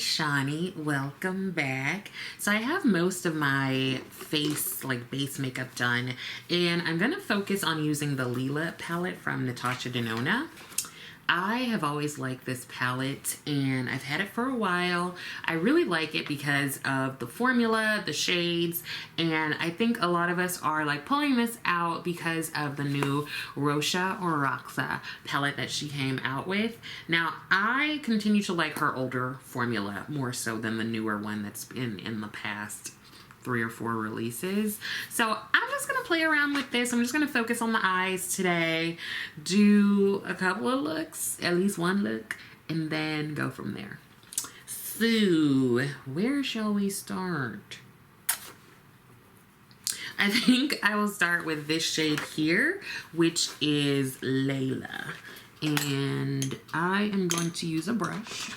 Shawnee, welcome back. So I have most of my face like base makeup done, and I'm gonna focus on using the Lila palette from Natasha Denona. I have always liked this palette and I've had it for a while. I really like it because of the formula, the shades, and I think a lot of us are like pulling this out because of the new Roxa palette that she came out with. Now, I continue to like her older formula more so than the newer one that's been in the past 3 or 4 releases. So I'm just gonna play around with this. I'm just gonna focus on the eyes today, do a couple of looks, at least one look, and then go from there. So where shall we start? I think I will start with this shade here, which is Layla. And I am going to use a brush.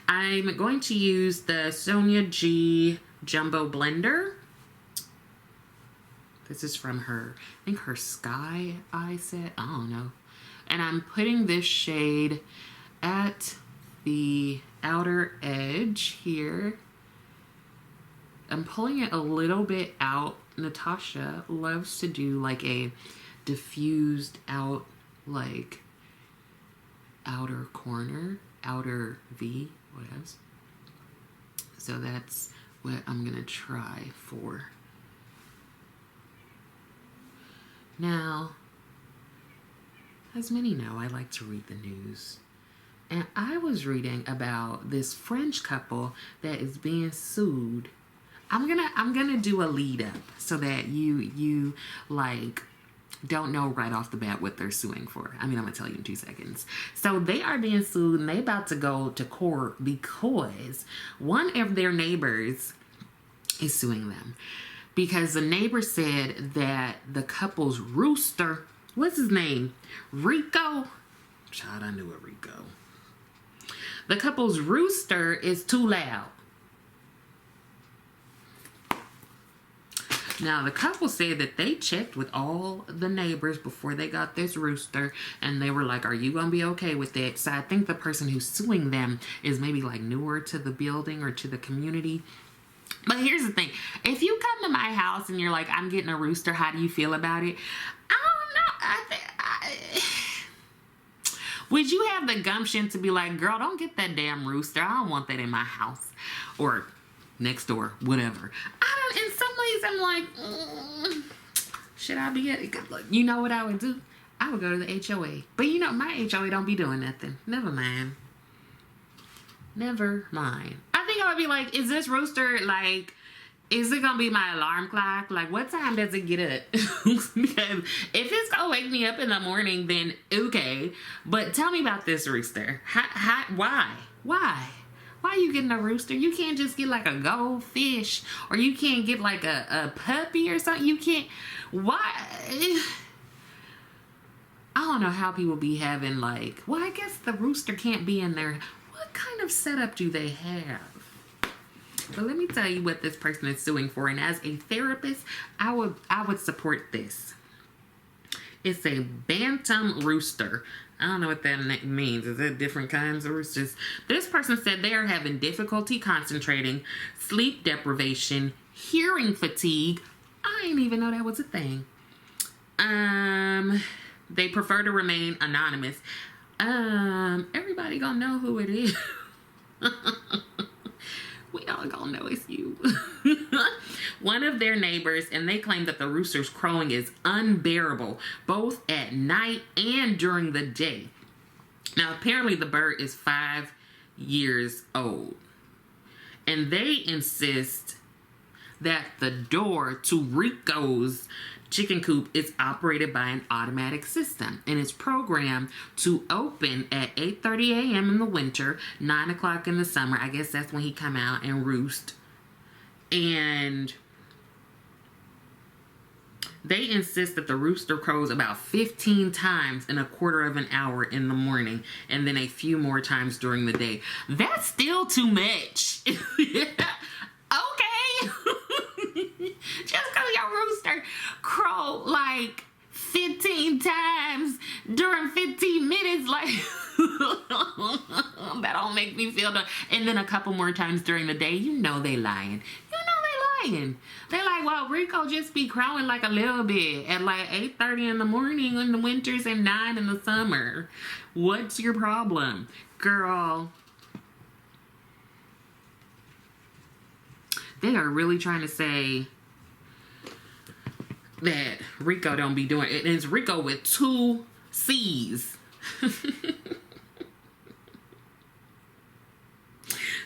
I'm going to use the Sonia G Jumbo Blender. This is from her, I think her Sky Eye set, I don't know. And I'm putting this shade at the outer edge here. I'm pulling it a little bit out. Natasha loves to do like a diffused out, like outer corner, outer V, what else? So that's what I'm gonna try for. Now, as many know, I like to read the news. And I was reading about this French couple that is being sued. I'm gonna do a lead up so that you like don't know right off the bat what they're suing for. I mean, I'm gonna tell you in 2 seconds. So they are being sued and they about to go to court because one of their neighbors is suing them. Because the neighbor said that the couple's rooster, what's his name? Rico? Child, I knew it, Rico. The couple's rooster is too loud. Now, the couple said that they checked with all the neighbors before they got this rooster, and they were like, are you going to be okay with it? So I think the person who's suing them is maybe like newer to the building or to the community. But here's the thing. If you come to my house and you're like, I'm getting a rooster, how do you feel about it? I don't know. Would you have the gumption to be like, girl, don't get that damn rooster. I don't want that in my house. Or next door, whatever. In some ways, I'm like, should I be it? You know what I would do? I would go to the HOA. But you know, my HOA don't be doing nothing. Never mind. Never mind. I think I would be like, is this rooster, like, is it going to be my alarm clock? Like, what time does it get up? Because if it's going to wake me up in the morning, then okay. But tell me about this rooster. Why? Why? Why are you getting a rooster? You can't just get like a goldfish, or you can't get like a puppy or something. You can't. Why? I don't know how people be having like, well, I guess the rooster can't be in there. What kind of setup do they have? But let me tell you what this person is suing for. And as a therapist, I would support this. It's a bantam rooster. I don't know what that means. Is it different kinds of roosters? This person said they are having difficulty concentrating, sleep deprivation, hearing fatigue. I didn't even know that was a thing. They prefer to remain anonymous. Everybody gonna know who it is. We all gonna know it's you. One of their neighbors, and they claim that the rooster's crowing is unbearable, both at night and during the day. Now, apparently the bird is 5 years old. And they insist that the door to Rico's chicken coop is operated by an automatic system, and it's programmed to open at 8:30 a.m. in the winter, 9 o'clock in the summer. I guess that's when he come out and roost. And they insist that the rooster crows about 15 times in a quarter of an hour in the morning, and then a few more times during the day. That's still too much. Okay. Just because your rooster crow like 15 times during 15 minutes, like that don't make me feel done. And then a couple more times during the day. You know they lying. They like, well, Rico just be crowing like a little bit at like 8:30 in the morning in the winters and 9 in the summer. What's your problem, girl? They are really trying to say that Rico don't be doing it. And it's Rico with 2 C's.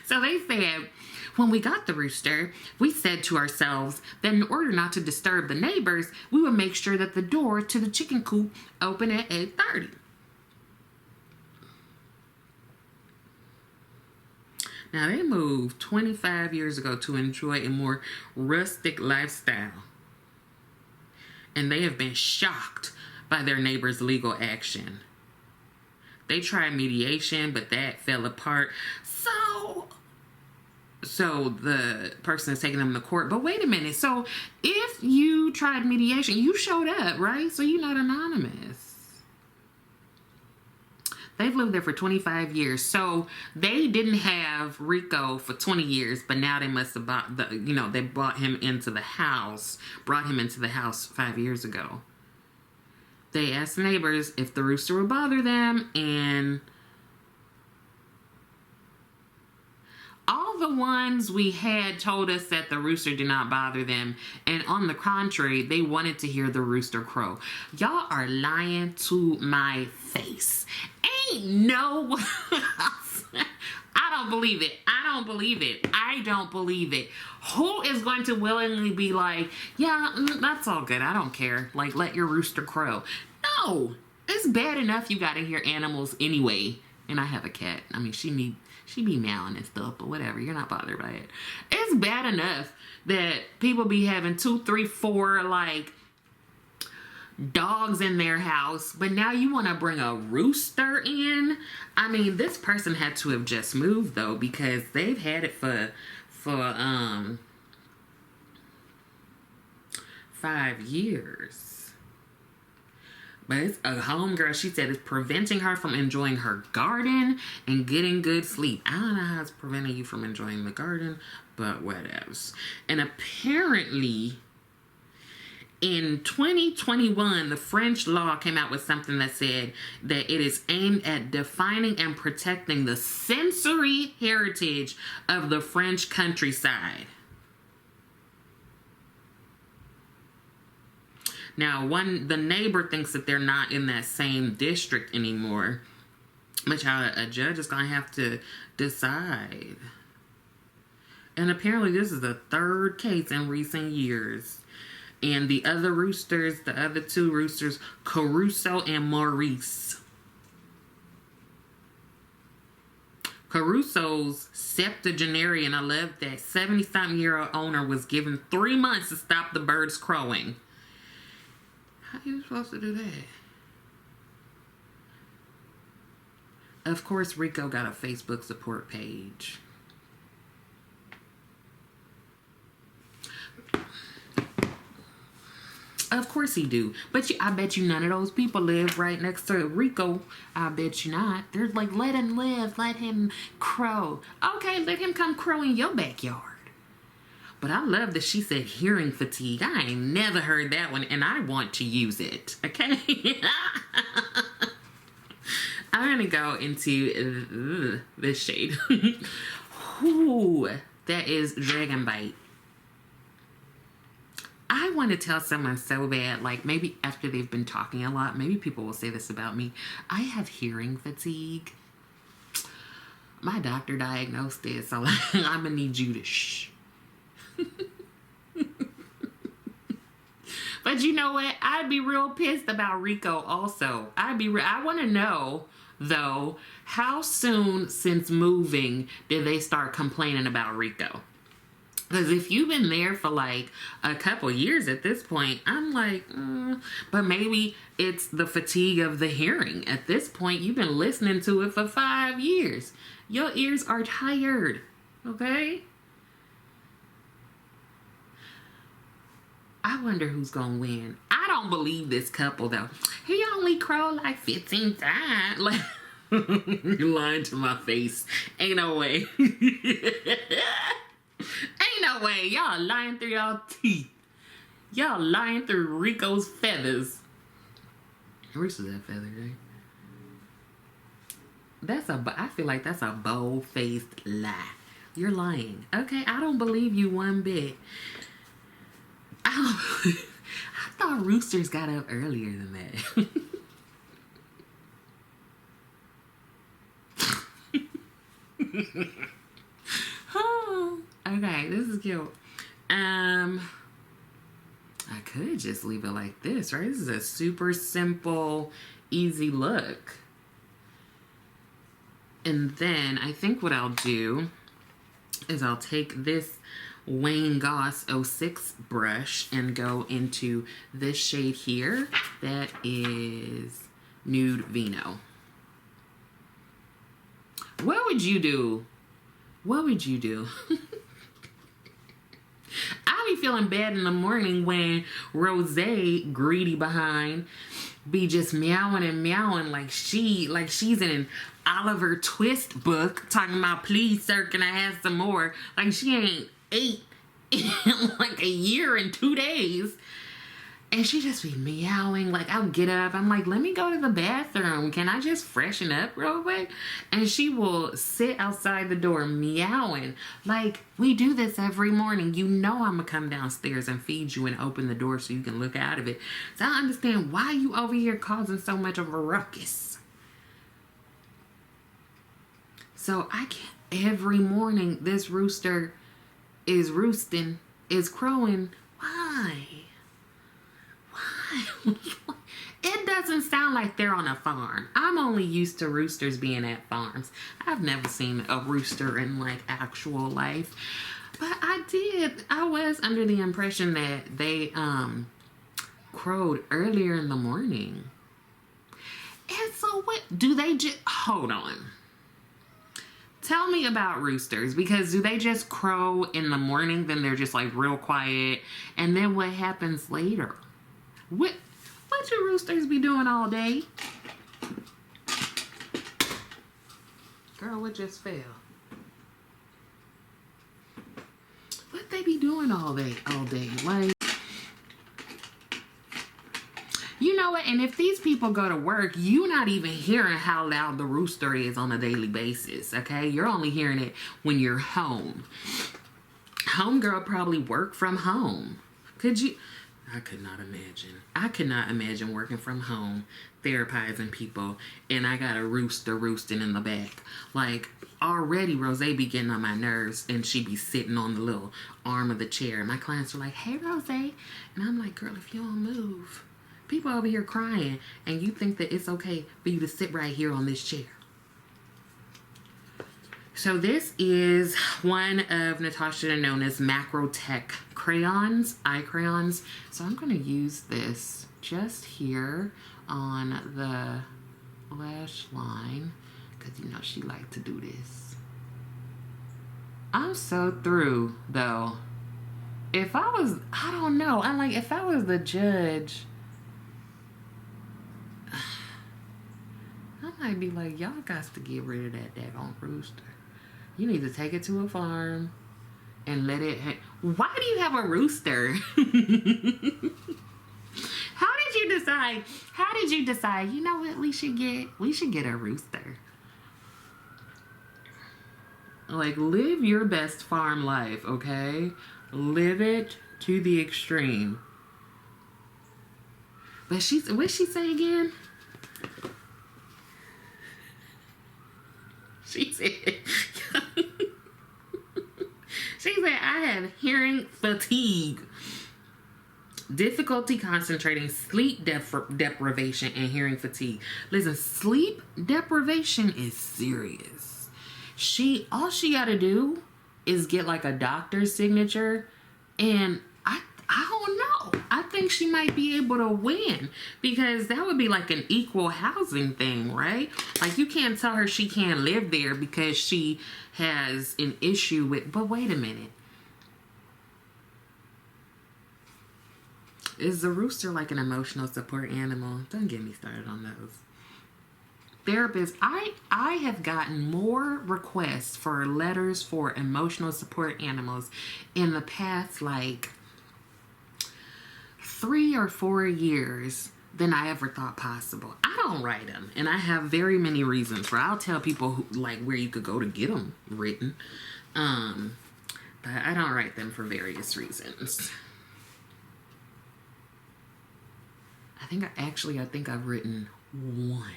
So they said, when we got the rooster, we said to ourselves that in order not to disturb the neighbors, we would make sure that the door to the chicken coop opened at 8:30. Now, they moved 25 years ago to enjoy a more rustic lifestyle. And they have been shocked by their neighbors' legal action. They tried mediation, but that fell apart. So the person is taking them to court. But wait a minute. So if you tried mediation, you showed up, right? So you're not anonymous. They've lived there for 25 years. So they didn't have Rico for 20 years, but now they must have bought they brought him into the house, 5 years ago. They asked the neighbors if the rooster would bother them, and all the ones we had told us that the rooster did not bother them. And on the contrary, they wanted to hear the rooster crow. Y'all are lying to my face. Ain't no... I don't believe it. I don't believe it. Who is going to willingly be like, yeah, that's all good. I don't care. Like, let your rooster crow. No. It's bad enough you got to hear animals anyway. And I have a cat. I mean, she be meowing and stuff, but whatever. You're not bothered by it. It's bad enough that people be having 2, 3, 4, like, dogs in their house, but now you want to bring a rooster in? I mean, this person had to have just moved, though, because they've had it for 5 years. But it's a homegirl. She said it's preventing her from enjoying her garden and getting good sleep. I don't know how it's preventing you from enjoying the garden, but whatevs. And apparently, in 2021, the French law came out with something that said that it is aimed at defining and protecting the sensory heritage of the French countryside. Now, the neighbor thinks that they're not in that same district anymore, which a judge is going to have to decide. And apparently this is the 3rd case in recent years. And the other roosters, the other 2 roosters, Caruso and Myricks. Caruso's septuagenarian, I love that, 70-something-year-old owner was given 3 months to stop the birds crowing. How are you supposed to do that? Of course, Rico got a Facebook support page. Of course he do. But I bet you none of those people live right next to Rico. I bet you not. They're like, let him live. Let him crow. Okay, let him come crow in your backyard. But I love that she said hearing fatigue. I ain't never heard that one, and I want to use it. Okay? I'm going to go into this shade. Ooh, that is Dragon Bite. I want to tell someone so bad, like maybe after they've been talking a lot, maybe people will say this about me. I have hearing fatigue. My doctor diagnosed it, so I'm going to need you to shh. But you know what? I'd be real pissed about Rico also. I want to know, though, how soon since moving did they start complaining about Rico? Because if you've been there for like a couple years at this point, I'm like, but maybe it's the fatigue of the hearing. At this point, you've been listening to it for 5 years. Your ears are tired, okay? I wonder who's gonna win. I don't believe this couple though. He only crowed like 15 times. Like, you're lying to my face. Ain't no way. Ain't no way. Y'all lying through y'all teeth. Y'all lying through Rico's feathers. Where's that feather, right? I feel like that's a bold-faced lie. You're lying. Okay, I don't believe you one bit. I thought roosters got up earlier than that. Oh, okay, this is cute. I could just leave it like this, right? This is a super simple, easy look. And then I think what I'll do is I'll take this Wayne Goss 06 brush and go into this shade here. That is Nude Vino. What would you do? What would you do? I be feeling bad in the morning when Rose, greedy behind, be just meowing and meowing like she's in an Oliver Twist book talking about, please sir, can I have some more? Like she ain't ate in like a year and 2 days. And she just be meowing. Like, I'll get up. I'm like, let me go to the bathroom. Can I just freshen up real quick? And she will sit outside the door meowing. Like, we do this every morning. You know I'm going to come downstairs and feed you and open the door so you can look out of it. So I don't understand why you over here causing so much of a ruckus. So I can't. Every morning this rooster is roosting, is crowing. Why? It doesn't sound like they're on a farm. I'm only used to roosters being at farms. I've never seen a rooster in like actual life. But I was under the impression that they crowed earlier in the morning. And so what do they just, hold on. Tell me about roosters, because do they just crow in the morning, then they're just like real quiet, and then what happens later? What do roosters be doing all day? Girl, what just fell? What they be doing all day? Like, you know what? And if these people go to work, you're not even hearing how loud the rooster is on a daily basis, okay? You're only hearing it when you're home. Homegirl probably work from home. Could you? I could not imagine. I could not imagine working from home, therapizing people, and I got a rooster roosting in the back. Like, already Rose be getting on my nerves, and she be sitting on the little arm of the chair. My clients are like, hey, Rose. And I'm like, girl, if you don't move. People over here crying, and you think that it's okay for you to sit right here on this chair. So this is one of Natasha Denona's Macro Tech crayons, eye crayons. So I'm going to use this just here on the lash line, because you know she liked to do this. I'm so through though. If I was, I don't know. I'm like, if I was the judge, I might be like, y'all got to get rid of that daggone rooster. You need to take it to a farm and let it. Why do you have a rooster? How did you decide? How did you decide? You know what we should get? We should get a rooster. Like, live your best farm life, okay? Live it to the extreme. But what'd she say again? She said, I have hearing fatigue, difficulty concentrating, sleep deprivation, and hearing fatigue. Listen, sleep deprivation is serious. All she got to do is get like a doctor's signature, and I don't know. I think she might be able to win, because that would be like an equal housing thing, right? Like, you can't tell her she can't live there because she has an issue with, but wait a minute. Is the rooster like an emotional support animal? Don't get me started on those. Therapists, I have gotten more requests for letters for emotional support animals in the past like 3 or 4 years than I ever thought possible. I don't write them, and I have very many reasons for. I'll tell people who, like, where you could go to get them written, but I don't write them for various reasons. I think I've written one.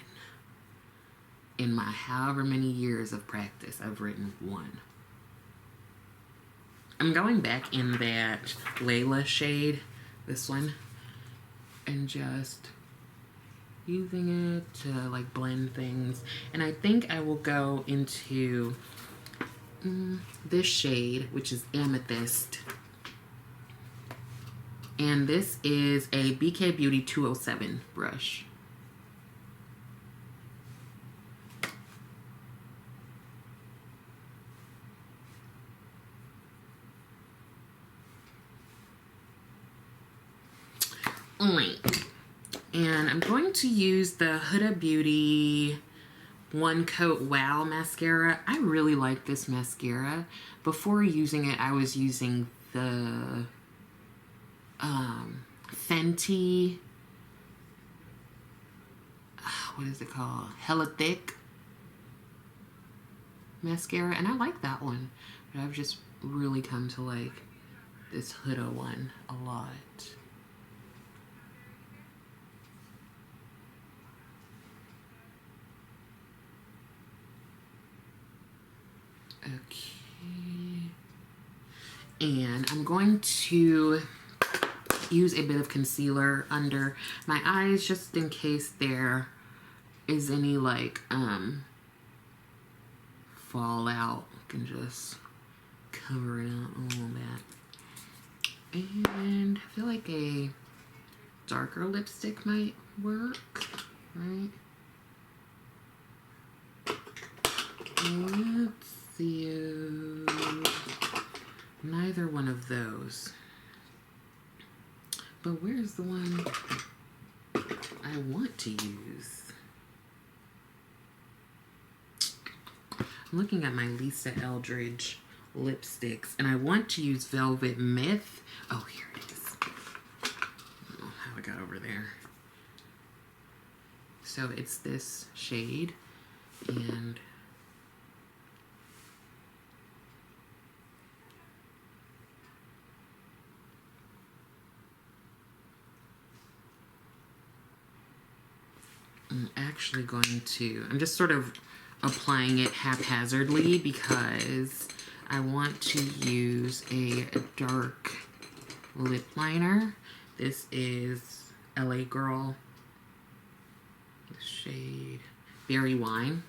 In my however many years of practice, I've written one. I'm going back in that Layla shade, this one, and just using it to like blend things. And I think I will go into this shade, which is Amethyst. And this is a BK Beauty 207 brush. Alright, and I'm going to use the Huda Beauty One Coat Wow mascara. I really like this mascara. Before using it, I was using the Fenty, what is it called? Hella Thick mascara, and I like that one. But I've just really come to like this Huda one a lot. Okay, and I'm going to use a bit of concealer under my eyes just in case there is any like fallout. I can just cover it out a little bit. And I feel like a darker lipstick might work, right? Let's see. Neither one of those. But where's the one I want to use? I'm looking at my Lisa Eldridge lipsticks, and I want to use Velvet Myth. Oh, here it is. I don't know how I got over there. So it's this shade, and I'm just sort of applying it haphazardly because I want to use a dark lip liner. This is LA Girl, the shade Berry Wine.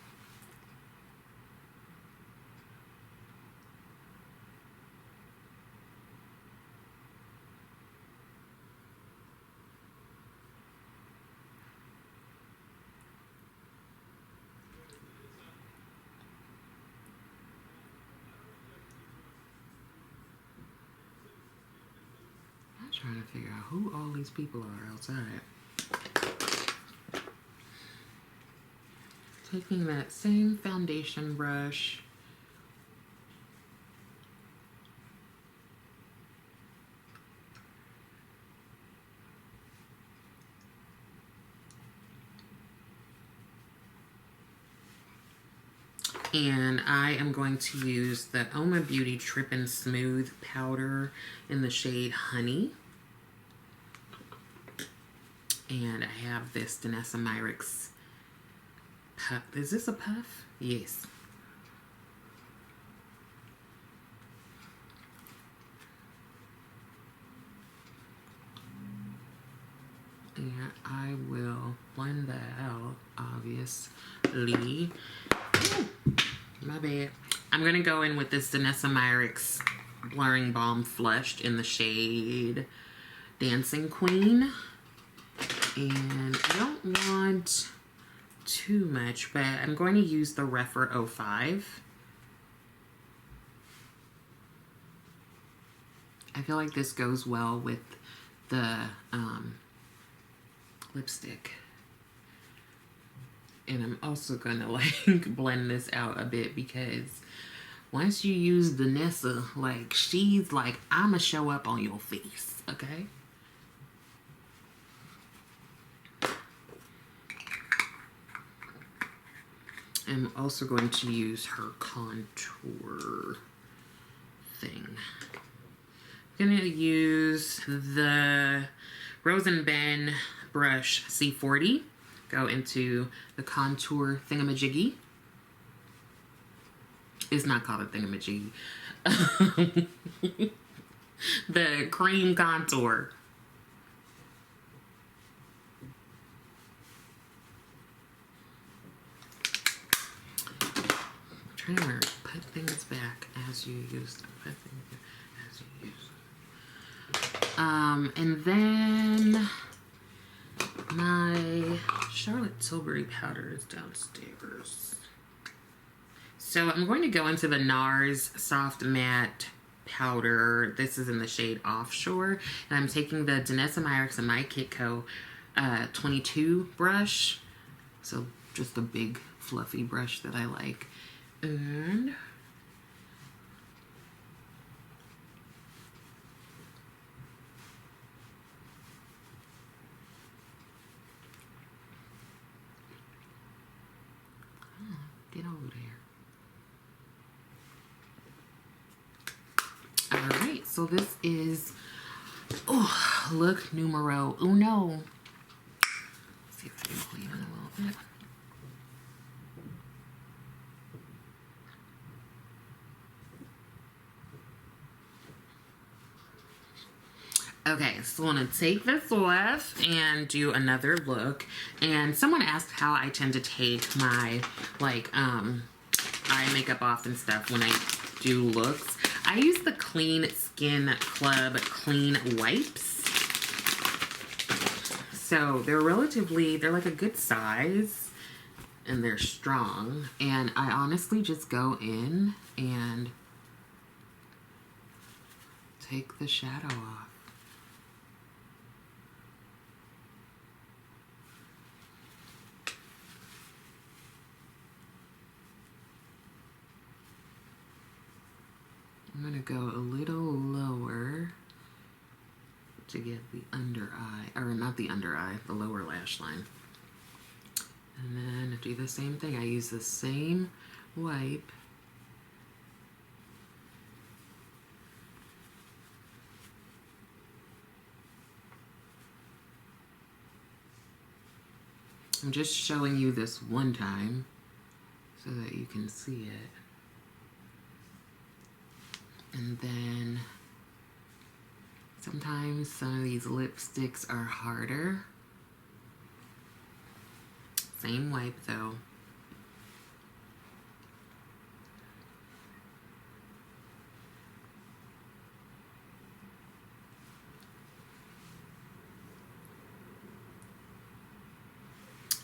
Trying to figure out who all these people are outside. Taking that same foundation brush, and I am going to use the Oma Beauty Trippin' Smooth powder in the shade Honey. And I have this Danessa Myricks puff. Is this a puff? Yes. And I will blend that out, obviously. Ooh, my bad. I'm going to go in with this Danessa Myricks Blurring Balm Flushed in the shade Dancing Queen. And I don't want too much, but I'm going to use the Refer 05. I feel like this goes well with the lipstick. And I'm also gonna like blend this out a bit because once you use Danessa, like she's like, I'ma show up on your face, okay? I'm also going to use her contour thing. I'm gonna use the Rose and Ben brush C40. Go into the contour thingamajiggy. It's not called a thingamajiggy. The cream contour. I'm trying to remember, put things back as you use them. Put things back as you use them. And then my Charlotte Tilbury powder is downstairs. So I'm going to go into the NARS Soft Matte Powder. This is in the shade Offshore. And I'm taking the Danessa, Myricks, and My Kitco 22 brush. So just a big fluffy brush that I like. And get over there. All right, so this is look numero uno. Let's see if I can clean it a little bit. Okay, so I'm gonna take this off and do another look. And someone asked how I tend to take my eye makeup off and stuff when I do looks. I use the Clean Skin Club Clean Wipes. So they're like a good size and they're strong. And I honestly just go in and take the shadow off. I'm going to go a little lower to get the under eye, or not the under eye, the lower lash line. And then do the same thing. I use the same wipe. I'm just showing you this one time so that you can see it. And then sometimes some of these lipsticks are harder. Same wipe though.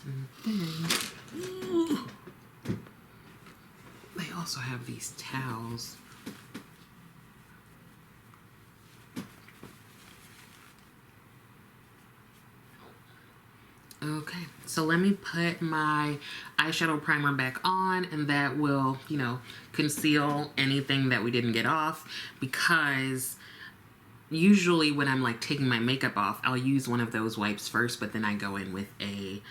And then they also have these towels. Okay, so let me put my eyeshadow primer back on, and that will, you know, conceal anything that we didn't get off, because usually when I'm like taking my makeup off, I'll use one of those wipes first, but then I go in with a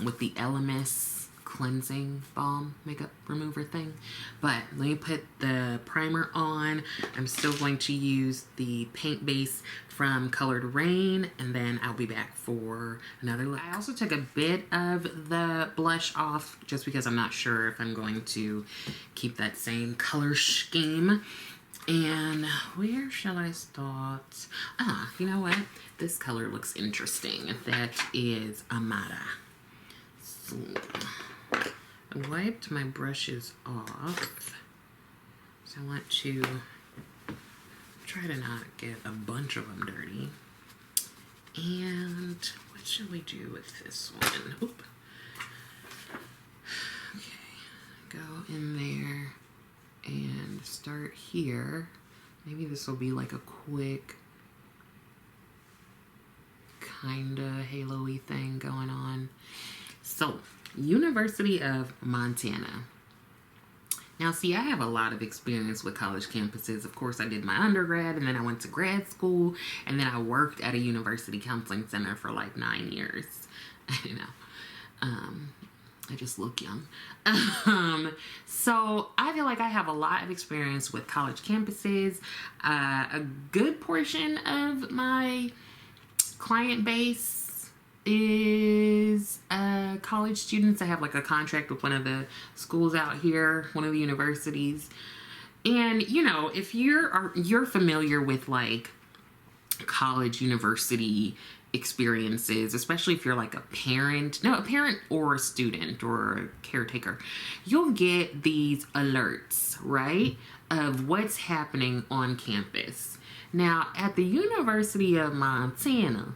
with the Elemis cleansing balm makeup remover thing. But let me put the primer on. I'm still going to use the paint base from Colored Rain, and then I'll be back for another look. I also took a bit of the blush off just because I'm not sure if I'm going to keep that same color scheme. And where shall I start? You know what? This color looks interesting. That is Amara. So I wiped my brushes off. So I want to try to not get a bunch of them dirty. And what should we do with this one? Oop. Okay, go in there and start here. Maybe this will be like a quick kind of halo-y thing going on. So, University of Montana. Now, see, I have a lot of experience with college campuses. Of course, I did my undergrad, and then I went to grad school, and then I worked at a university counseling center for like 9 years. I know. I just look young. So I feel like I have a lot of experience with college campuses. A good portion of my client base is college students. I have like a contract with one of the schools out here, one of the universities. And you know, if you're familiar with like college university experiences, especially if you're like a parent or a student or a caretaker, you'll get these alerts, right, of what's happening on campus. Now, at the University of Montana,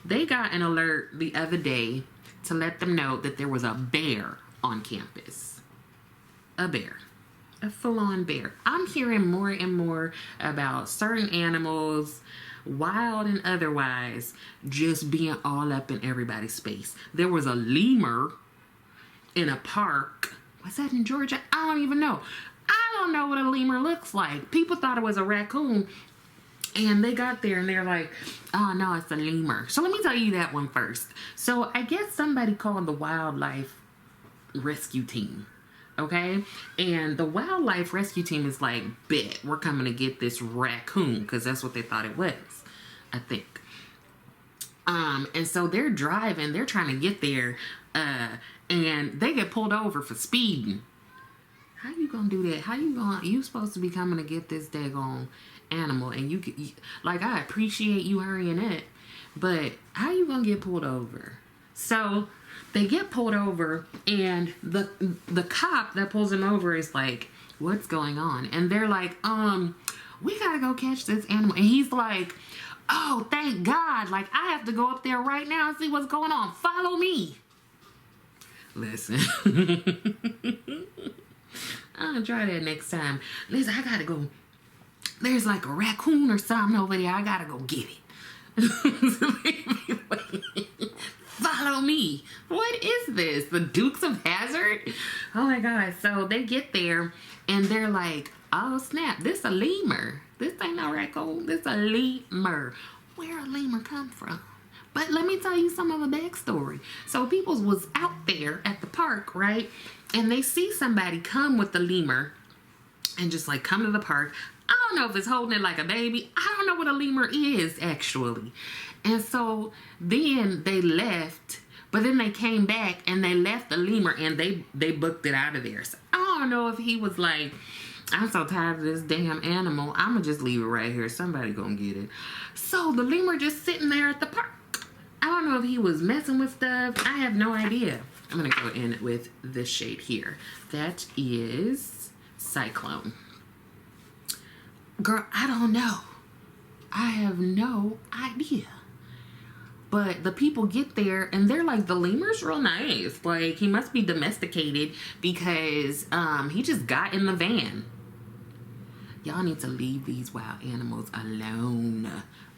they got an alert the other day to let them know that there was a bear on campus. A bear. A full-on bear. I'm hearing more and more about certain animals, wild and otherwise, just being all up in everybody's space. There was a lemur in a park. Was that in Georgia? I don't even know. I don't know what a lemur looks like. People thought it was a raccoon, and they got there and they're like, oh no, it's a lemur. So let me tell you that one first. So I guess somebody called the wildlife rescue team. Okay, and the wildlife rescue team is like, bet we're coming to get this raccoon, because that's what they thought it was, I think. And so they're driving, they're trying to get there, and they get pulled over for speeding. How you gonna do that? You supposed to be coming to get this daggone animal, and you like, I appreciate you hurrying it, but how you gonna get pulled over? So they get pulled over, and the cop that pulls them over is like, what's going on? And they're like, we gotta go catch this animal. And he's like, oh, thank God. Like, I have to go up there right now and see what's going on. Follow me. Listen. I'll try that next time. Listen, I gotta go. There's like a raccoon or something over there. I gotta go get it. Follow me. What is this? The Dukes of Hazzard? Oh my God. So they get there and they're like, oh snap, this a lemur. This ain't no raccoon. This a lemur. Where a lemur come from? But let me tell you some of the backstory. So people was out there at the park, right? And they see somebody come with the lemur and just like come to the park. I don't know if it's holding it like a baby. I don't know what a lemur is actually. And so then they left, but then they came back and they left the lemur and they booked it out of there. So I don't know if he was like, I'm so tired of this damn animal, I'm gonna just leave it right here. Somebody gonna get it. So the lemur just sitting there at the park. I don't know if he was messing with stuff. I have no idea. I'm gonna go in with this shade here. That is Cyclone. Girl, I don't know. I have no idea. But the people get there and they're like, the lemur's real nice. Like, he must be domesticated because he just got in the van. Y'all need to leave these wild animals alone.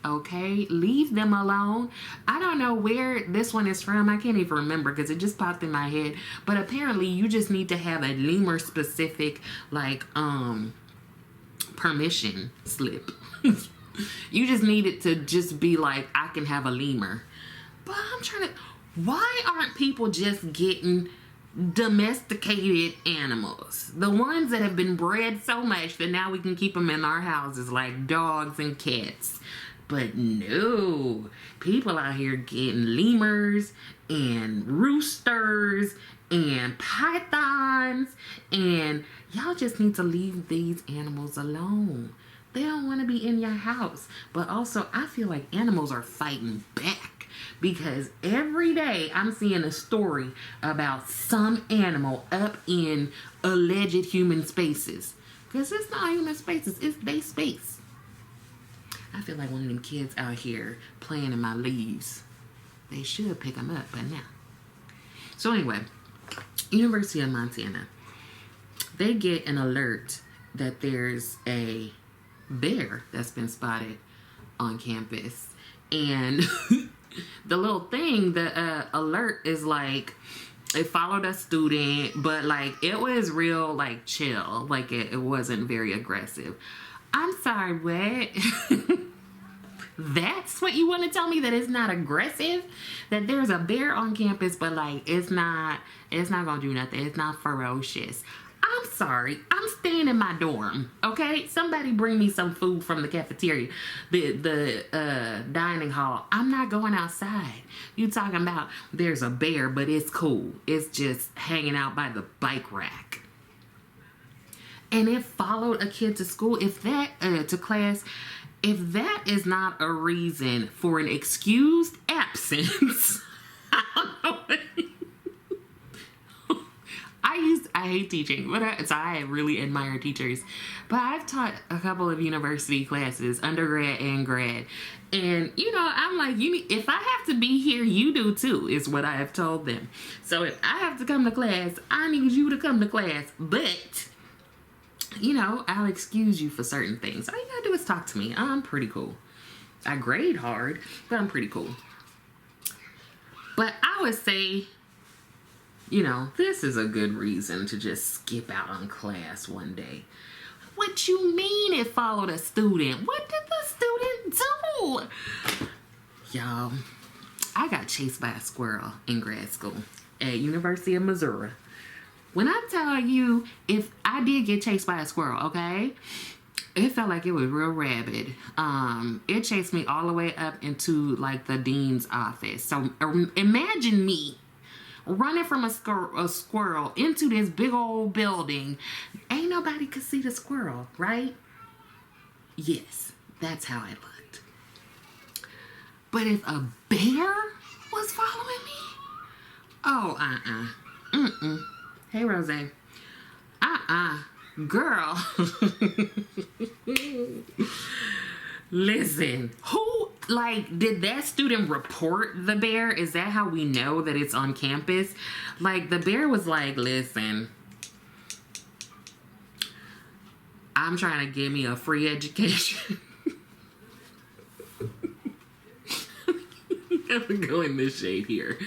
Okay? Leave them alone. I don't know where this one is from. I can't even remember because it just popped in my head. But apparently you just need to have a lemur specific like permission slip. You just need it to just be like, I can have a lemur. But I'm trying to, why aren't people just getting domesticated animals? The ones that have been bred so much that now we can keep them in our houses like dogs and cats. But no, people out here getting lemurs and roosters and pythons, and y'all just need to leave these animals alone. They don't want to be in your house. But also, I feel like animals are fighting back because every day I'm seeing a story about some animal up in alleged human spaces. Because it's not human spaces, it's their space. I feel like one of them kids out here playing in my leaves. They should pick them up, but now. So anyway, University of Montana. They get an alert that there's a bear that's been spotted on campus. And the little thing, the alert is like, it followed a student, but like it was real like chill. Like it wasn't very aggressive. I'm sorry, what? That's what you want to tell me, that it's not aggressive? That there's a bear on campus, but like it's not gonna do nothing. It's not ferocious. I'm sorry. I'm staying in my dorm, okay? Somebody bring me some food from the cafeteria, the dining hall. I'm not going outside. You talking about there's a bear, but it's cool. It's just hanging out by the bike rack. And it followed a kid to school. If that, to class, if that is not a reason for an excused absence, I don't know what I hate teaching, but I really admire teachers. But I've taught a couple of university classes, undergrad and grad. And, you know, I'm like, if I have to be here, you do too, is what I have told them. So if I have to come to class, I need you to come to class. But, you know, I'll excuse you for certain things. All you gotta do is talk to me. I'm pretty cool. I grade hard, but I'm pretty cool. But I would say, you know, this is a good reason to just skip out on class one day. What you mean it followed a student? What did the student do? Y'all, I got chased by a squirrel in grad school at University of Missouri. When I tell you, if I did get chased by a squirrel, okay, it felt like it was real rabid. It chased me all the way up into like the dean's office. So imagine me running from a squirrel into this big old building. Ain't nobody could see the squirrel, right? Yes, that's how I looked. But if a bear was following me, oh, Hey, Rose. Girl. Listen, who, like, did that student report the bear? Is that how we know that it's on campus? Like, the bear was like, listen, I'm trying to give me a free education. I'm gonna go in this shade here.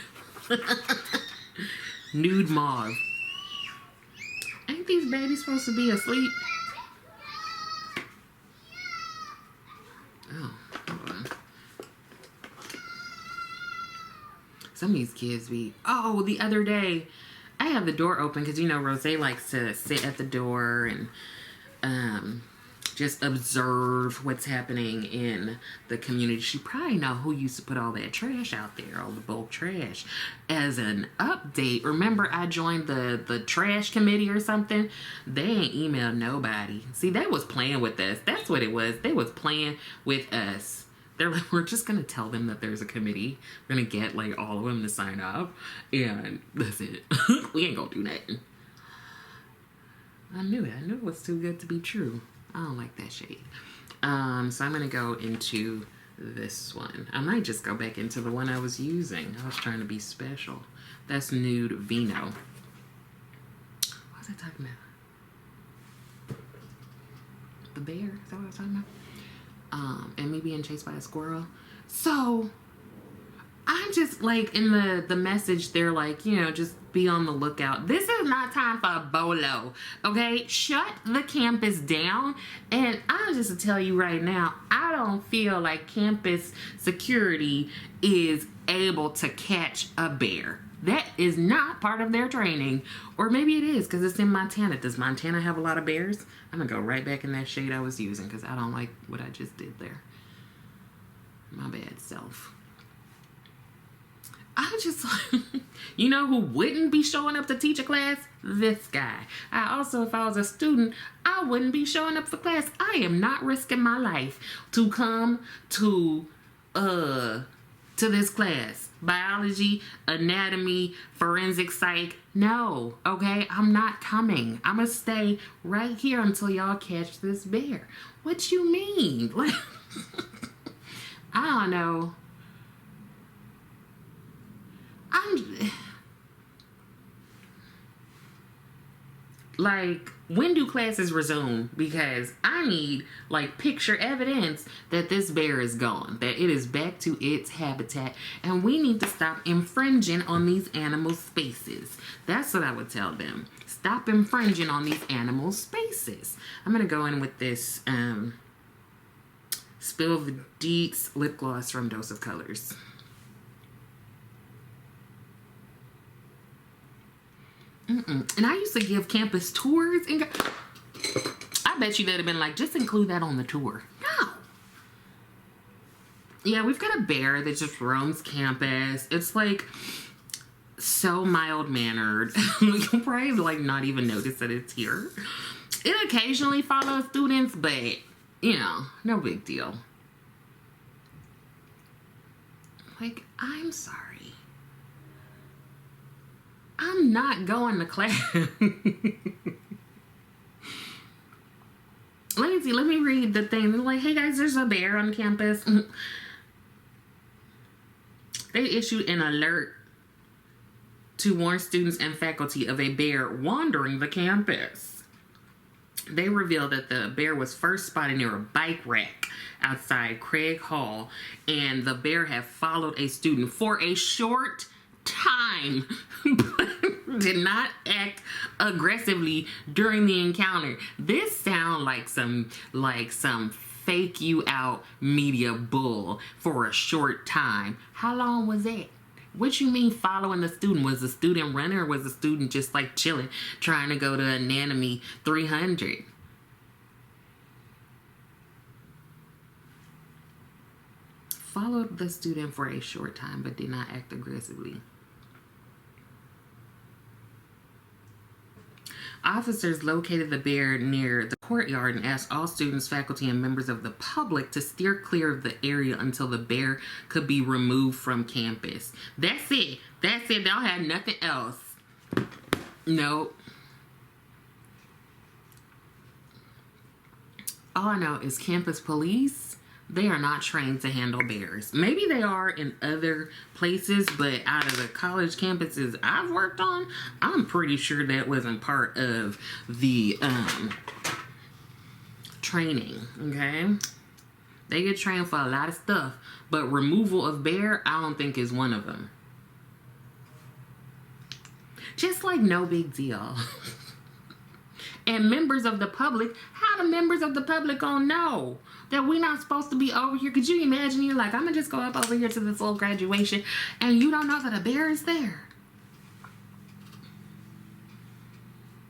Nude mauve. Ain't these babies supposed to be asleep? Oh, hold on. Some of these kids be... Oh, the other day, I have the door open because, you know, Rose likes to sit at the door and just observe what's happening in the community. She probably know who used to put all that trash out there, all the bulk trash. As an update, remember I joined the trash committee or something? They ain't emailed nobody. See, they was playing with us. That's what it was. They was playing with us. They're like, we're just going to tell them that there's a committee. We're going to get like all of them to sign up. And that's it. We ain't going to do nothing. I knew it. I knew it was too good to be true. I don't like that shade. So I'm going to go into this one. I might just go back into the one I was using. I was trying to be special. That's Nude Vino. What was I talking about? The bear? Is that what I was talking about? And me being chased by a squirrel. So I'm just like, in the message, they're like, you know, just be on the lookout. This is not time for a bolo, okay? Shut the campus down. And I'll just tell you right now, I don't feel like campus security is able to catch a bear. That is not part of their training. Or maybe it is because it's in Montana. Does Montana have a lot of bears? I'm going to go right back in that shade I was using because I don't like what I just did there. My bad self. I'm just like, you know who wouldn't be showing up to teach a class? This guy. I also, if I was a student, I wouldn't be showing up for class. I am not risking my life to come to this class. Biology, anatomy, forensic psych. No, okay? I'm not coming. I'm gonna stay right here until y'all catch this bear. What you mean? Like, I don't know. Like, when do classes resume? Because I need, like, picture evidence that this bear is gone, that it is back to its habitat, and we need to stop infringing on these animal spaces. That's what I would tell them. Stop infringing on these animal spaces. I'm going to go in with this Spill the Deets lip gloss from Dose of Colors. And I used to give campus tours, and I bet you they'd have been like, just include that on the tour. No. Yeah, we've got a bear that just roams campus. It's like so mild-mannered. You'll probably like not even notice that it's here. It occasionally follows students, but you know, no big deal. Like, I'm sorry. I'm not going to class. Let me read the thing. They're like, hey guys, there's a bear on campus. They issued an alert to warn students and faculty of a bear wandering the campus. They revealed that the bear was first spotted near a bike rack outside Craig Hall, and the bear had followed a student for a short time, but did not act aggressively during the encounter. This sounds like some fake you out media bull. For a short time. How long was that? What you mean following the student? Was the student running, or was the student just like chilling, trying to go to Anatomy 300? Followed the student for a short time, but did not act aggressively. Officers located the bear near the courtyard and asked all students, faculty, and members of the public to steer clear of the area until the bear could be removed from campus. That's it. That's it. They don't have nothing else. Nope. All I know is campus police, they are not trained to handle bears. Maybe they are in other places, but out of the college campuses I've worked on, I'm pretty sure that wasn't part of the training, okay? They get trained for a lot of stuff, but removal of bear, I don't think is one of them. Just like no big deal. And members of the public, how do members of the public gonna know that we're not supposed to be over here? Could you imagine you're like, I'm gonna just go up over here to this little graduation, and you don't know that a bear is there?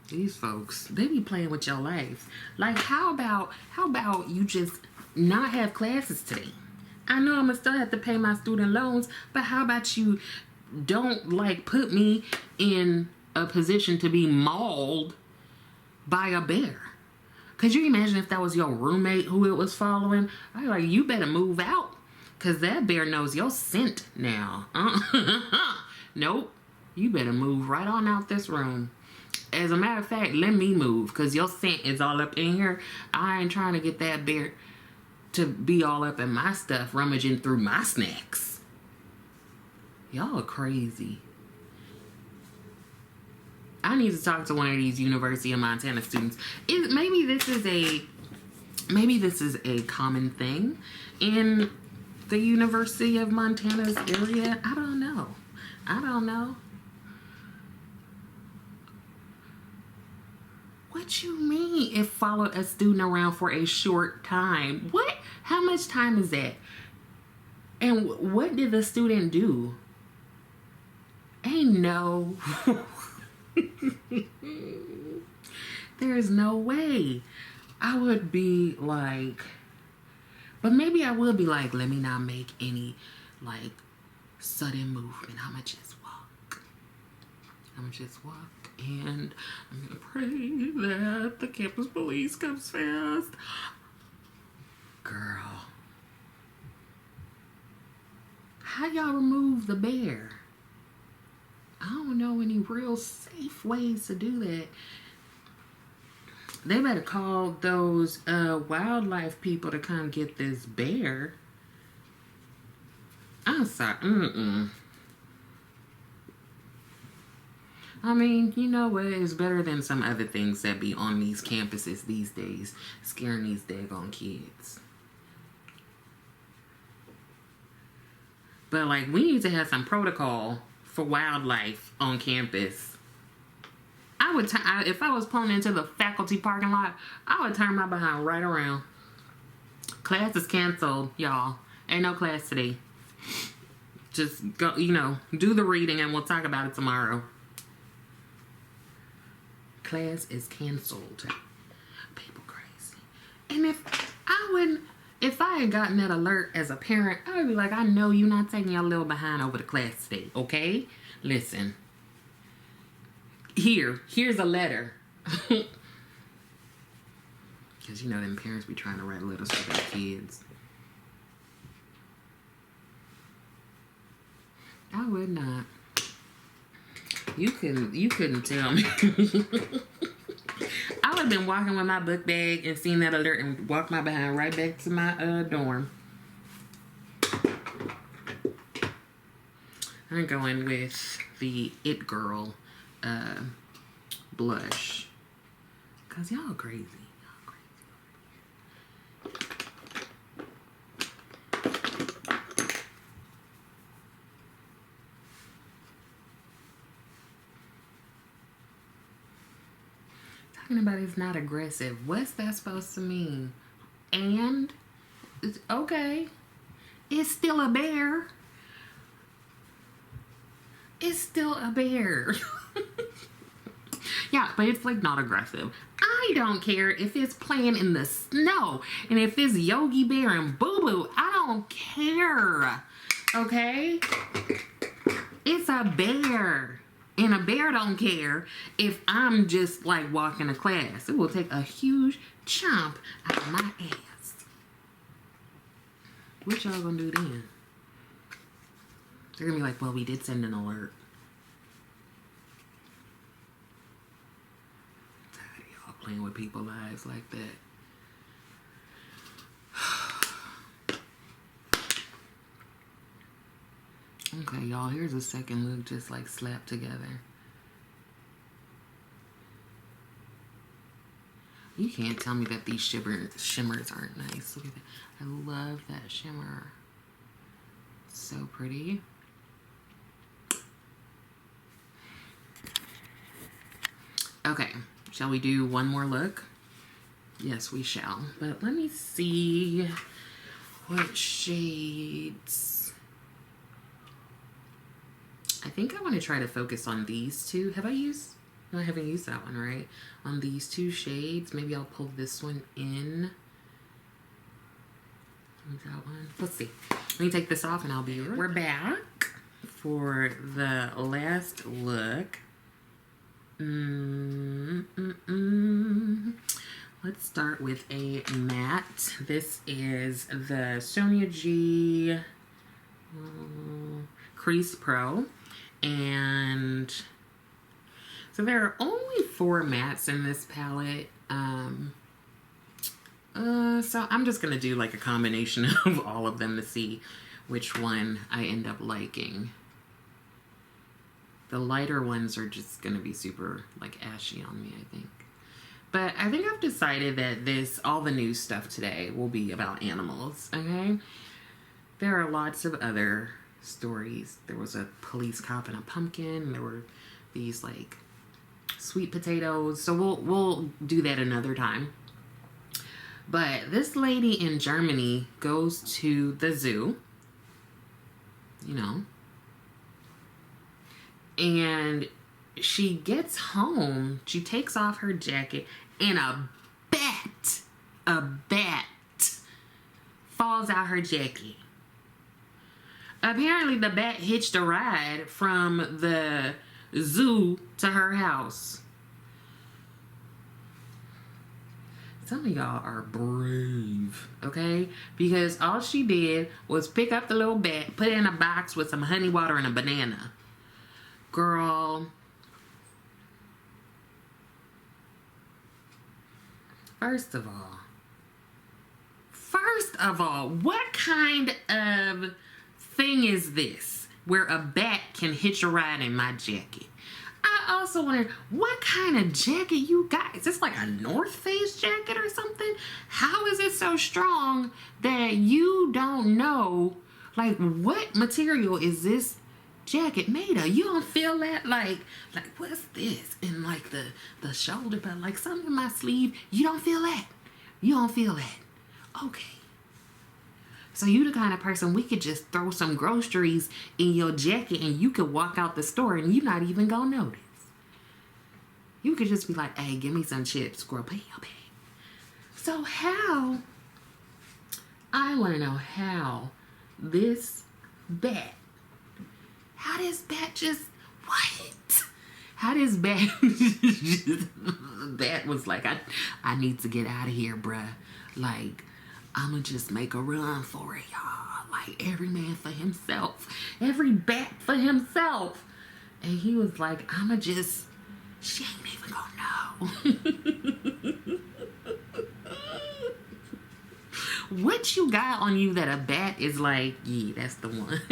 These folks, they be playing with your life. Like, how about you just not have classes today? I know I'm gonna still have to pay my student loans, but how about you don't like put me in a position to be mauled by a bear? Could you imagine if that was your roommate who it was following? I'd be like, you better move out, because that bear knows your scent now. Nope. You better move right on out this room. As a matter of fact, let me move, because your scent is all up in here. I ain't trying to get that bear to be all up in my stuff, rummaging through my snacks. Y'all are crazy. I need to talk to one of these University of Montana students. Maybe this is a common thing in the University of Montana's area. I don't know. What you mean it followed a student around for a short time? What? How much time is that? And what did the student do? Ain't no... There's no way. I would be like, but maybe I will be like, let me not make any like sudden movement. I'ma just walk. And I'm gonna pray that the campus police comes fast. Girl, how y'all remove the bear? I don't know any real safe ways to do that. They better call those wildlife people to come get this bear. I'm sorry. I mean, you know what? It's better than some other things that be on these campuses these days, scaring these daggone kids. But, like, we need to have some protocol for wildlife on campus. I would, if I was pulling into the faculty parking lot, I would turn my behind right around. Class is canceled, y'all. Ain't no class today. Just go, you know, do the reading and we'll talk about it tomorrow. Class is canceled. People crazy. And if I had gotten that alert as a parent, I would be like, I know you're not taking your little behind over to class today, okay? Listen. Here's a letter. Because, you know, them parents be trying to write letters for their kids. I would not. You couldn't tell me. I would have been walking with my book bag and seen that alert and walked my behind right back to my dorm. I'm going with the It Girl blush. Cause y'all crazy. About it's not aggressive. What's that supposed to mean? And okay, it's still a bear. It's still a bear. Yeah, but it's like not aggressive. I don't care if it's playing in the snow and if it's Yogi Bear and Boo Boo. I don't care. Okay, it's a bear. And a bear don't care if I'm just like walking to class. It will take a huge chomp out of my ass. What y'all gonna do then? They're gonna be like, well, we did send an alert. I'm tired of y'all playing with people's lives like that. Okay, y'all, here's a second look just like slapped together. You can't tell me that these shimmers aren't nice. Look at that. I love that shimmer. It's so pretty. Okay, shall we do one more look? Yes, we shall. But let me see what shades. I think I want to try to focus on these two. Have I used? No, I haven't used that one, right? On these two shades. Maybe I'll pull this one in. That one. Let's see. Let me take this off and I'll be right back. We're back for the last look. Let's start with a matte. This is the Sonia G Crease Pro. And so there are only 4 mattes in this palette. So I'm just going to do like a combination of all of them to see which one I end up liking. The lighter ones are just going to be super like ashy on me, I think. But I think I've decided that all the new stuff today will be about animals, okay? There are lots of other stories. There was a police cop and a pumpkin. There were these like sweet potatoes. So we'll do that another time. But this lady in Germany goes to the zoo, you know, and she gets home. She takes off her jacket and a bat falls out her jacket. Apparently, the bat hitched a ride from the zoo to her house. Some of y'all are brave, okay? Because all she did was pick up the little bat, put it in a box with some honey water and a banana. Girl. First of all, what kind of thing is this where a bat can hitch a ride in my jacket? I also wonder what kind of jacket you got. Is this like a North Face jacket or something? How is it so strong that you don't know, like, what material is this jacket made of? You don't feel that, like what's this? And like the shoulder, but like something in my sleeve, you don't feel that. You don't feel that. Okay. So you the kind of person, we could just throw some groceries in your jacket and you could walk out the store and you're not even gonna notice. You could just be like, hey, give me some chips, girl, pay your bag. So I want to know how this bat, just, what? How this bat, bat was like, I need to get out of here, bruh. Like, I'ma just make a run for it, y'all. Like, every man for himself. Every bat for himself. And he was like, I'ma just, she ain't even gonna know. What you got on you that a bat is like, yeah, that's the one.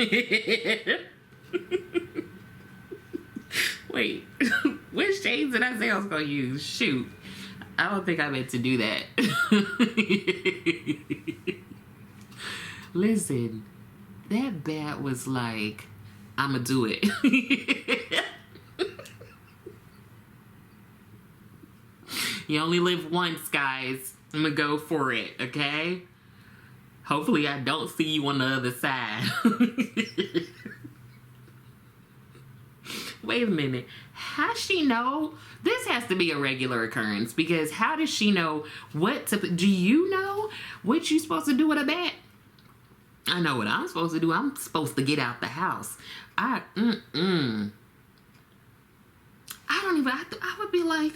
Wait, which shades did I say I was gonna use? Shoot. I don't think I meant to do that. Listen, that bat was like, I'ma do it. You only live once, guys. I'm gonna go for it, okay? Hopefully I don't see you on the other side. Wait a minute. How she know? This has to be a regular occurrence, because how does she know what to... Do you know what you're supposed to do with a bat? I know what I'm supposed to do. I'm supposed to get out the house. I don't even... I would be like,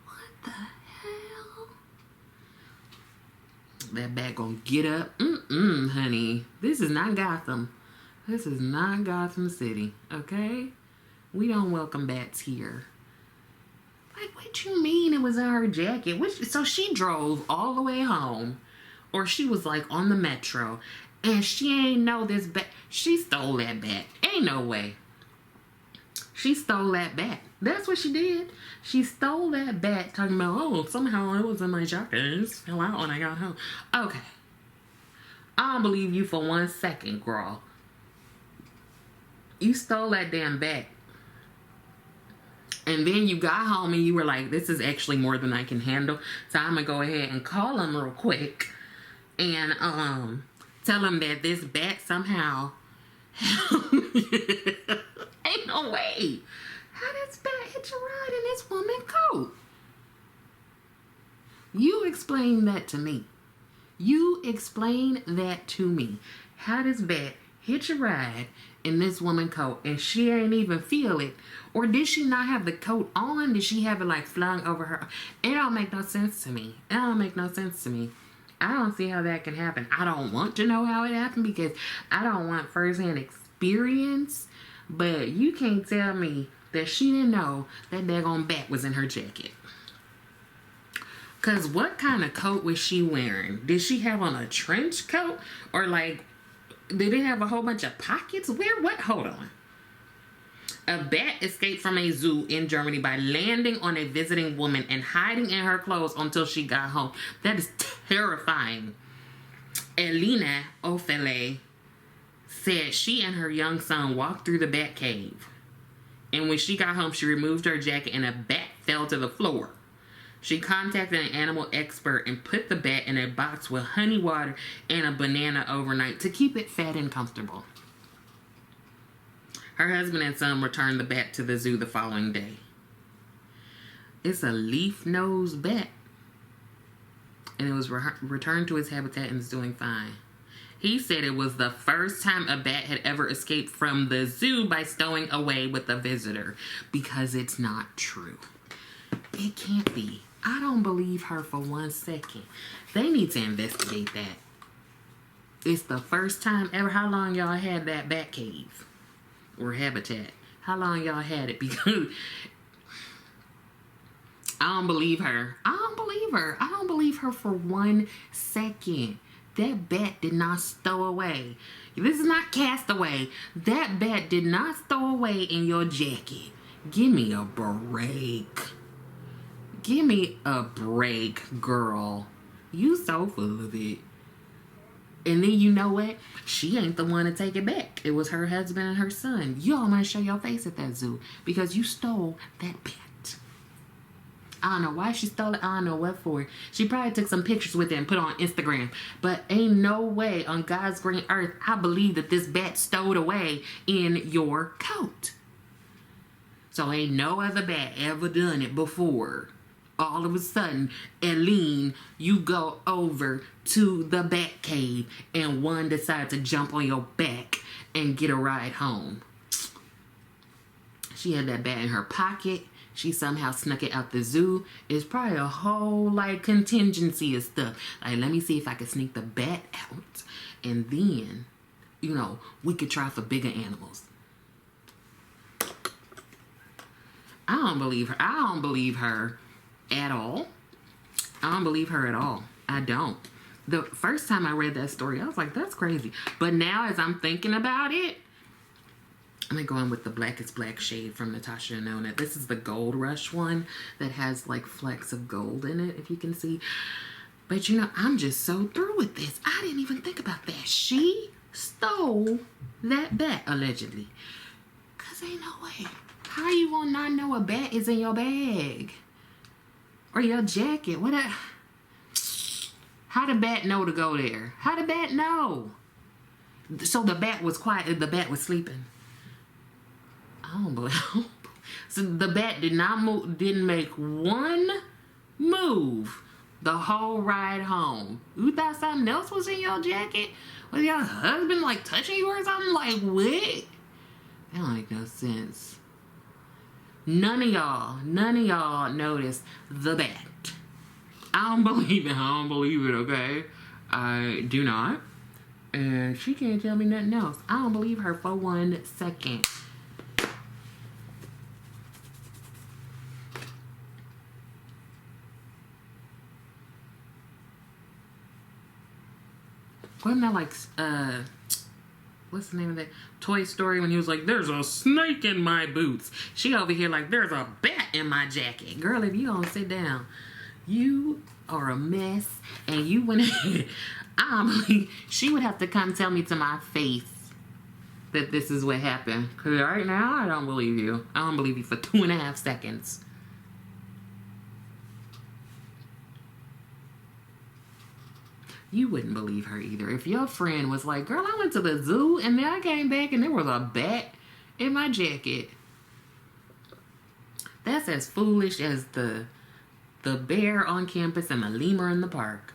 what the hell? That bat gonna get up. Honey. This is not Gotham. This is not Gotham City, okay? We don't welcome bats here. Like, what you mean it was in her jacket? So she drove all the way home, or she was like on the metro, and she ain't know this bat. She stole that bat. Ain't no way. She stole that bat. That's what she did. She stole that bat, talking about, oh, somehow it was in my jacket. It just fell out when I got home. Okay. I don't believe you for 1 second, girl. You stole that damn bat. And then you got home and you were like, this is actually more than I can handle. So I'm going to go ahead and call him real quick. And tell him that this bat somehow... Ain't no way. How this bat hit your ride in this woman's coat? You explain that to me. You explain that to me. How this bat hit your ride in this woman's coat and she ain't even feel it? Or did she not have the coat on? Did she have it like flung over her? It don't make no sense to me. It don't make no sense to me. I don't see how that can happen. I don't want to know how it happened because I don't want firsthand experience. But you can't tell me that she didn't know that daggone bat was in her jacket. Because what kind of coat was she wearing? Did she have on a trench coat? Or like, did it have a whole bunch of pockets? Where? What? Hold on. A bat escaped from a zoo in Germany by landing on a visiting woman and hiding in her clothes until she got home. That is terrifying. Elena Ofele said she and her young son walked through the bat cave. And when she got home, she removed her jacket and a bat fell to the floor. She contacted an animal expert and put the bat in a box with honey water and a banana overnight to keep it fat and comfortable. Her husband and son returned the bat to the zoo the following day. It's a leaf-nosed bat. And it was returned to its habitat and is doing fine. He said it was the first time a bat had ever escaped from the zoo by stowing away with a visitor. Because it's not true. It can't be. I don't believe her for 1 second. They need to investigate that. It's the first time ever. How long y'all had that bat cave? Or habitat? How long y'all had it? Because I don't believe her. I don't believe her. I don't believe her for 1 second. That bat did not stow away. This is not Castaway. That bat did not stow away in your jacket. Give me a break. Give me a break, girl. You so full of it. And then you know what? She ain't the one to take it back. It was her husband and her son. You all want to show your face at that zoo because you stole that bat. I don't know why she stole it. I don't know what for. She probably took some pictures with it and put it on Instagram. But ain't no way on God's green earth I believe that this bat stowed away in your coat. So ain't no other bat ever done it before. All of a sudden, Eileen, you go over to the bat cave and one decides to jump on your back and get a ride home. She had that bat in her pocket. She somehow snuck it out the zoo. It's probably a whole like contingency of stuff. Like, let me see if I can sneak the bat out. And then, you know, we could try for bigger animals. I don't believe her. I don't believe her at all. I don't believe her at all. I don't. The first time I read that story, I was like, that's crazy. But now as I'm thinking about it, I'm going with the Blackest Black shade from Natasha Denona. This is the Gold Rush one that has like flecks of gold in it, if you can see. But you know, I'm just so through with this. I didn't even think about that. She stole that bat, allegedly. Cause ain't no way. How you gonna not know a bat is in your bag? Or your jacket? How the bat know to go there? How the bat know? So the bat was quiet. The bat was sleeping. I don't believe. So the bat did not move. Didn't make one move the whole ride home. You thought something else was in your jacket? Was your husband like touching you or something? Like what? That don't make no sense. None of y'all noticed the bat. I don't believe it. I don't believe it, okay? I do not. And she can't tell me nothing else. I don't believe her for 1 second. Wasn't that like, what's the name of that? Toy Story, when he was like, there's a snake in my boots. She over here like, there's a bat in my jacket. Girl, if you don't sit down, you are a mess. And you went ahead. She would have to come tell me to my face that this is what happened. Because right now, I don't believe you. I don't believe you for 2.5 seconds. You wouldn't believe her either. If your friend was like, girl, I went to the zoo and then I came back and there was a bat in my jacket. That's as foolish as the bear on campus and the lemur in the park.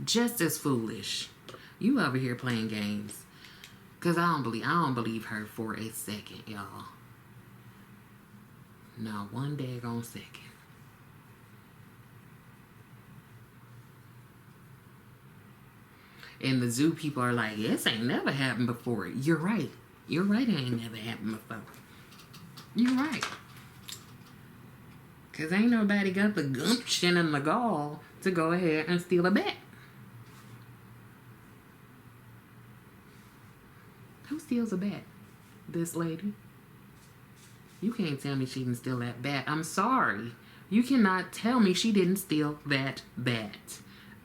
Just as foolish. You over here playing games. Cause I don't believe her for a second, y'all. Not one daggone second. And the zoo people are like, this ain't never happened before. You're right. You're right, it ain't never happened before. You're right. Because ain't nobody got the gumption and the gall to go ahead and steal a bat. Who steals a bat? This lady. You can't tell me she didn't steal that bat. I'm sorry. You cannot tell me she didn't steal that bat.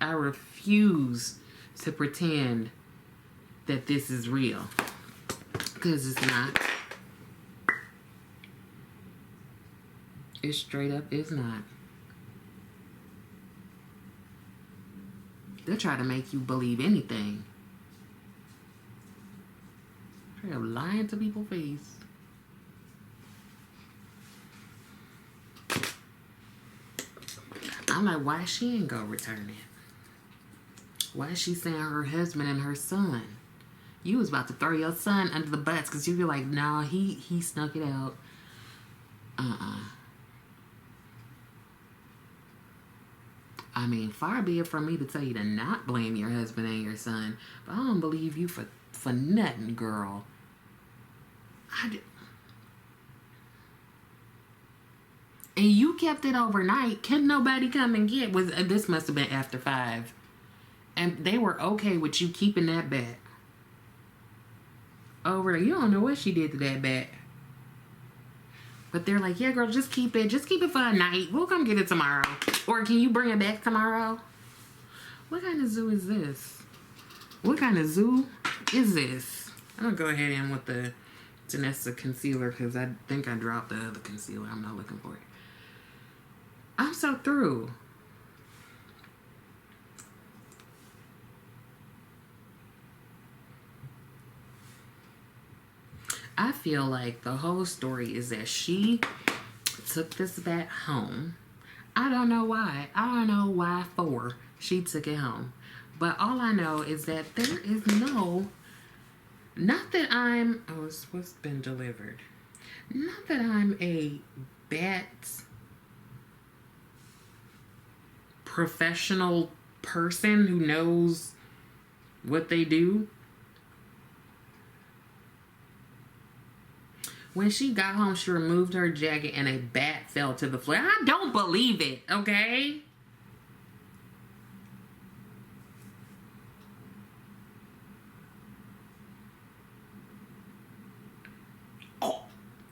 I refuse to pretend that this is real, because it's not. It straight up is not. They'll try to make you believe anything. They're lying to people's face. I'm like, why she ain't go return it? Why is she saying her husband and her son? You was about to throw your son under the bus because you feel like, nah, he snuck it out. I mean, far be it from me to tell you to not blame your husband and your son, but I don't believe you for nothing, girl. And you kept it overnight. Can nobody come and get? This must have been after 5. And they were okay with you keeping that bat. over there. You don't know what she did to that bat. But they're like, yeah, girl, just keep it. Just keep it for a night. We'll come get it tomorrow. Or can you bring it back tomorrow? What kind of zoo is this? What kind of zoo is this? I'm going to go ahead in with the Danessa concealer because I think I dropped the other concealer. I'm not looking for it. I'm so through. I feel like the whole story is that she took this back home. I don't know why. I don't know why for she took it home. But all I know is that there is no... Not that I'm... Oh, it's what's been delivered. Not that I'm a bat professional person who knows what they do. When she got home, she removed her jacket and a bat fell to the floor. I don't believe it, okay?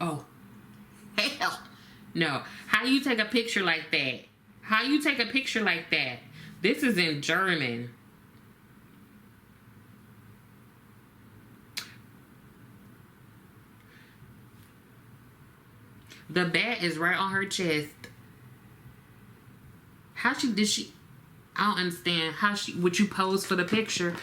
Oh. Hell. No. How you take a picture like that? How you take a picture like that? This is in German. The bat is right on her chest. How did she... I don't understand. How would you pose for the picture?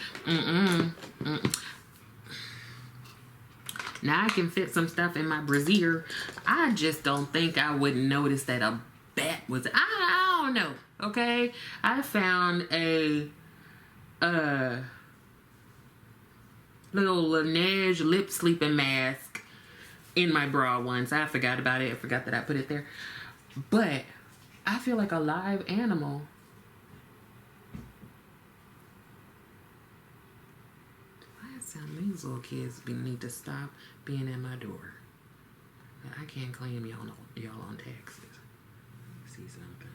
Now I can fit some stuff in my brassiere. I just don't think I would notice that a bat was... I don't know. Okay? I found a little Laneige lip sleeping mask in my bra once. I forgot about it. I forgot that I put it there. But I feel like a live animal. Why is some of these little kids need to stop being at my door? I can't claim y'all on taxes. See something.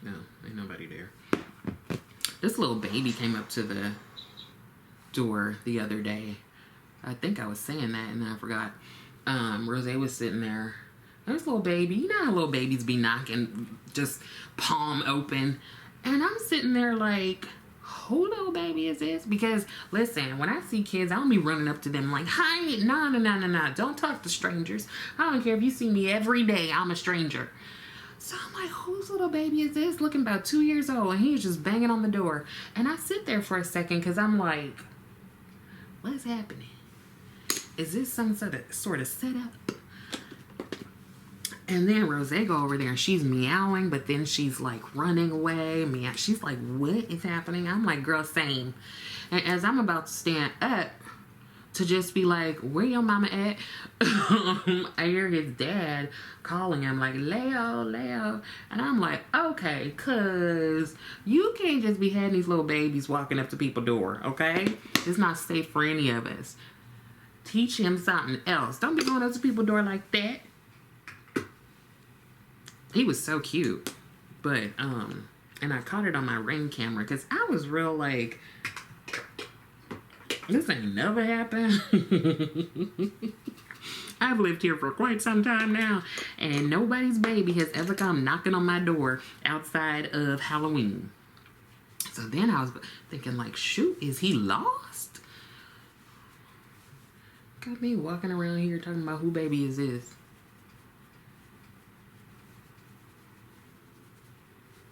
No, ain't nobody there. This little baby came up to the door the other day. I think I was saying that and then I forgot. Rose was sitting there. This little baby, you know how little babies be knocking, just palm open. And I'm sitting there like, who little baby is this? Because, listen, when I see kids, I don't be running up to them like, hi, no. Don't talk to strangers. I don't care if you see me every day, I'm a stranger. So I'm like, whose little baby is this? Looking about 2 years old, and he's just banging on the door. And I sit there for a second because I'm like, what's happening? Is this some sort of setup? And then Rose go over there and she's meowing, but then she's like running away. She's like, what is happening? I'm like, girl, same. And as I'm about to stand up to just be like, where your mama at? I hear his dad calling him like, Leo. And I'm like, okay, cause you can't just be having these little babies walking up to people's door, okay? It's not safe for any of us. Teach him something else. Don't be going up to people's door like that. He was so cute. But, and I caught it on my Ring camera because I was real like, this ain't never happened. I've lived here for quite some time now, and nobody's baby has ever come knocking on my door outside of Halloween. So then I was thinking like, shoot, is he lost? Got me walking around here talking about who baby is this.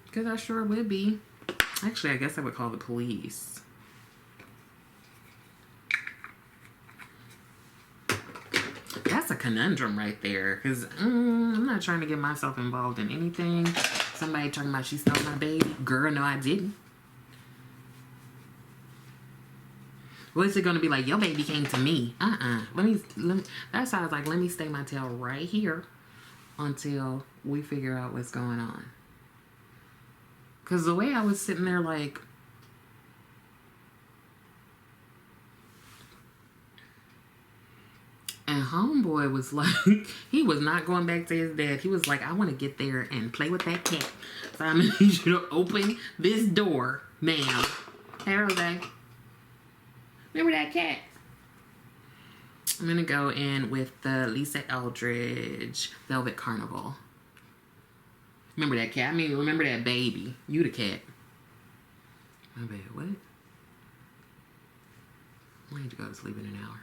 Because I sure would be. Actually, I guess I would call the police. That's a conundrum right there. Because I'm not trying to get myself involved in anything. Somebody talking about she stole my baby. Girl, no, I didn't. What is it going to be like? Your baby came to me. Let me. That's how I was like, let me stay my tail right here until we figure out what's going on. Because the way I was sitting there like, and homeboy was like, he was not going back to his dad. He was like, I want to get there and play with that cat. So I'm going to need you to open this door, ma'am. Hey, Rose. Remember that cat? I'm going to go in with the Lisa Eldridge Velvet Carnival. Remember that cat? I mean, remember that baby. You the cat. My bad. What? I need to go to sleep in an hour.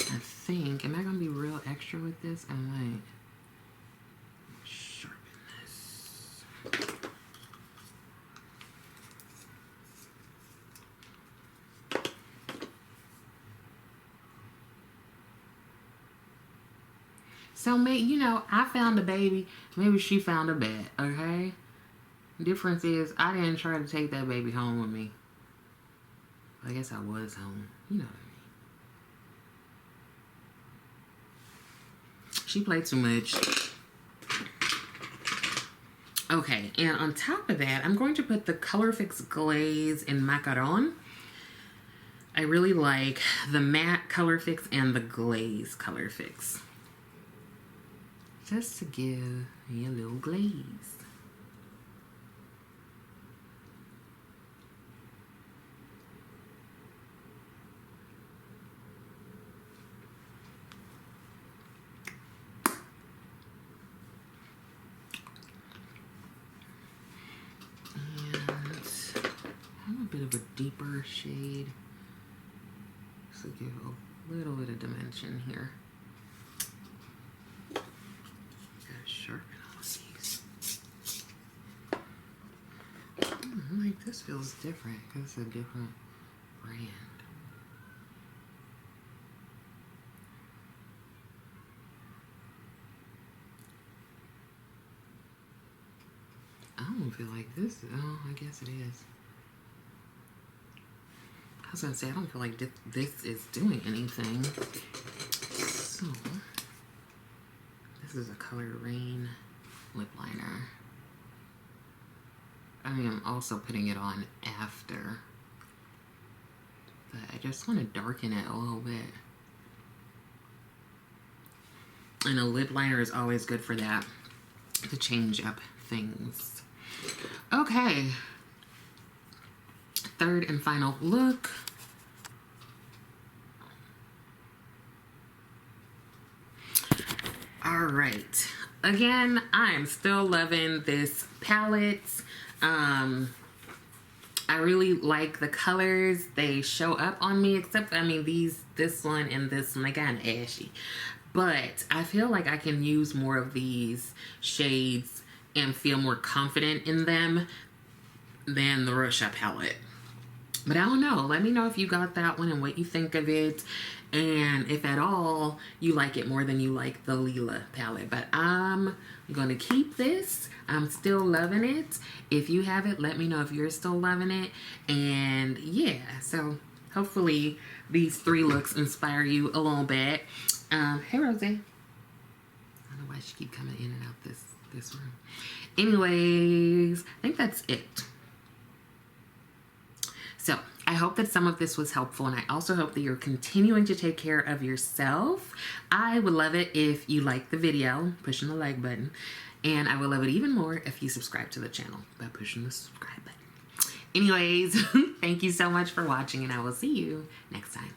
I think, am I going to be real extra with this? I might sharpen this. So, you know, I found a baby. Maybe she found a bat, okay? Difference is, I didn't try to take that baby home with me. I guess I was home. You know what I mean. She played too much. Okay, and on top of that, I'm going to put the Colorfix Glaze in Macaron. I really like the matte Colorfix and the glaze Colorfix. Just to give me a little glaze. And a bit of a deeper shade. Just to give a little bit of dimension here. Sharpen all of these. I'm like, this feels different because it's a different brand. I don't feel like this. Oh, I guess it is. I was gonna say, I don't feel like this is doing anything. So. This is a Color Rain lip liner. I mean, I'm also putting it on after. But I just want to darken it a little bit. And a lip liner is always good for that. To change up things. Okay. Third and final look. Alright, again, I'm still loving this palette. I really like the colors. They show up on me, except, I mean, this one and this one, they kind of ashy. But I feel like I can use more of these shades and feel more confident in them than the Russia palette. But I don't know. Let me know if you got that one and what you think of it. And if at all you like it more than you like the Lila palette. But I'm going to keep this. I'm still loving it. If you have it, let me know if you're still loving it. And yeah, so hopefully these 3 looks inspire you a little bit. Hey, Rose. I don't know why she keep coming in and out this room. Anyways, I think that's it. So I hope that some of this was helpful, and I also hope that you're continuing to take care of yourself. I would love it if you like the video, pushing the like button, and I would love it even more if you subscribe to the channel by pushing the subscribe button. Anyways, thank you so much for watching, and I will see you next time.